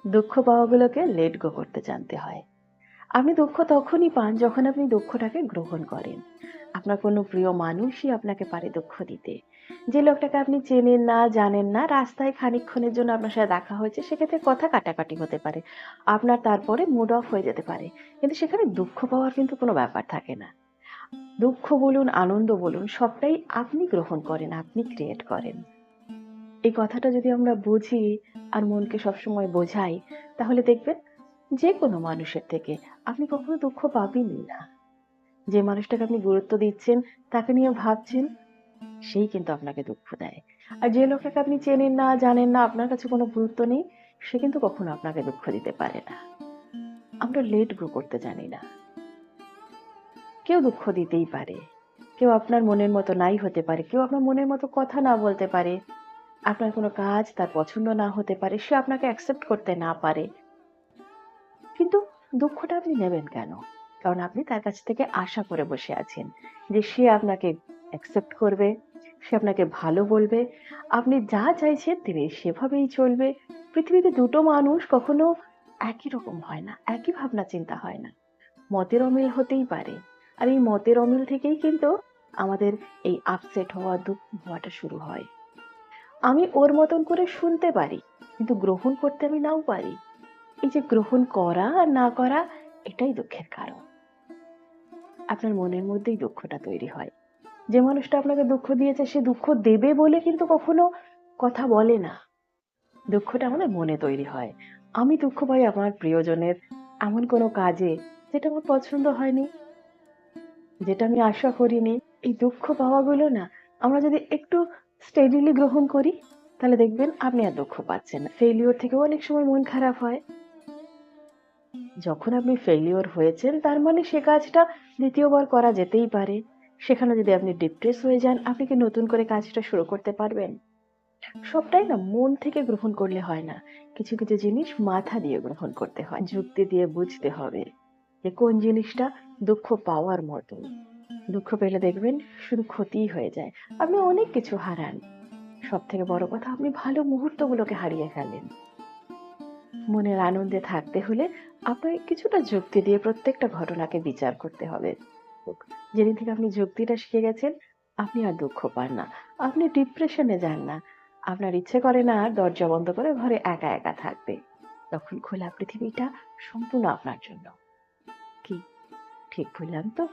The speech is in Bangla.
দুঃখ পাওয়াগুলোকে লেট গো করতে জানতে হয়। আপনি দুঃখ তখনই পান যখন আপনি দুঃখটাকে গ্রহণ করেন। আপনার কোনো প্রিয় মানুষই আপনাকে পারে দুঃখ দিতে। যে লোকটাকে আপনি চেনেন না, জানেন না, রাস্তায় খানিকক্ষণের জন্য আপনার সাথে দেখা হয়েছে, সেক্ষেত্রে কথা কাটাকাটি হতে পারে। আপনার তারপরে মুড অফ হয়ে যেতে পারে। কিন্তু সেখানে দুঃখ পাওয়ার কিন্তু কোনো ব্যাপার থাকে না। দুঃখ বলুন, আনন্দ বলুন, সবটাই আপনি গ্রহণ করেন, আপনি ক্রিয়েট করেন। এই কথাটা যদি আমরা বুঝি আর মনকে সবসময় বোঝাই, তাহলে দেখবেন যে কোনো মানুষের থেকে আপনি কখনো দুঃখ পাবেনই না। যে মানুষটাকে আপনি গুরুত্ব দিচ্ছেন, তাকে নিয়ে ভাবছেন, সেই কিন্তু আপনাকে দুঃখ দেয়। আর যে লোকটাকে আপনি চেনেন না, জানেন না, আপনার কাছে কোনো গুরুত্ব নেই, সে কিন্তু কখনো আপনাকে দুঃখ দিতে পারে না। আমরা লেট গো করতে জানি না। কেউ দুঃখ দিতেই পারে। কেউ আপনার মনের মতো নাই হতে পারে, কেউ আপনার মনের মতো কথা না বলতে পারে, আপনার কোনো কাজ তার পছন্দ না হতে পারে, সে আপনাকে অ্যাকসেপ্ট করতে না পারে। কিন্তু দুঃখটা আপনি নেবেন কেন? কারণ আপনি তার কাছ থেকে আশা করে বসে আছেন যে সে আপনাকে অ্যাকসেপ্ট করবে, সে আপনাকে ভালো বলবে, আপনি যা চাইছেন তিনি সেভাবেই চলবে। পৃথিবীতে দুটো মানুষ কখনো একই রকম হয় না, একই ভাবনা চিন্তা হয় না। মতের অমিল হতেই পারে। আর এই মতের অমিল থেকেই কিন্তু আমাদের এই আপসেট হওয়া, দুঃখ হওয়াটা শুরু হয়। আমি ওর মতন করে শুনতে পারি, কিন্তু গ্রহণ করতে আমি নাও পারি। এই যে গ্রহণ করা আর না করা, এটাই দুঃখের কারণ। আপনার মনের মধ্যেই দুঃখটা তৈরি হয়। যে মানুষটা আপনাকে দুঃখ দিয়েছে সে দুঃখ দেবে বলে কিন্তু কখনো কথা বলে না। দুঃখটা আমাদের মনে তৈরি হয়। আমি দুঃখ পাই আমার প্রিয়জনের এমন কোনো কাজে যেটা আমার পছন্দ হয়নি, যেটা আমি আশা করিনি। এই দুঃখ পাওয়াগুলো না আমরা যদি একটু স্টেডিলি গ্রহণ করি, তাহলে দেখবেন আপনি আর দুঃখ পাচ্ছেন না। ফেইলিওর থেকেও অনেক সময় মন খারাপ হয়। যখন আপনি ফেইলিওর হয়েছেন তার মানে সে কাজটা দ্বিতীয়বার করা যেতেই পারে। সেখানে যদি আপনি ডিপ্রেস হয়ে যান, আপনি কি নতুন করে কাজটা শুরু করতে পারবেন? সবটাই না মন থেকে গ্রহণ করলে হয় না। কিছু কিছু জিনিস মাথা দিয়ে গ্রহণ করতে হয়, যুক্তি দিয়ে বুঝতে হবে যে কোন জিনিসটা দুঃখ পাওয়ার মতো। দুঃখ পেলে দেখবেন শুধু ক্ষতিই হয়ে যায়। আপনি অনেক কিছু হারান। সব থেকে বড় কথা, আপনি ভালো মুহূর্তগুলোকে হারিয়ে ফেলেন। মনের আনন্দে থাকতে হলে আপনাকে কিছুটা যুক্তি দিয়ে প্রত্যেকটা ঘটনাকে বিচার করতে হবে। যেদিন থেকে আপনি যুক্তিটা শিখে গেছেন, আপনি আর দুঃখ পান না, আপনি ডিপ্রেশনে যান না। আপনার ইচ্ছে করে না আর দরজা বন্ধ করে ঘরে একা একা থাকতে। তখন খোলা পৃথিবীটা সম্পূর্ণ আপনার জন্য। কি ঠিক বললাম তো?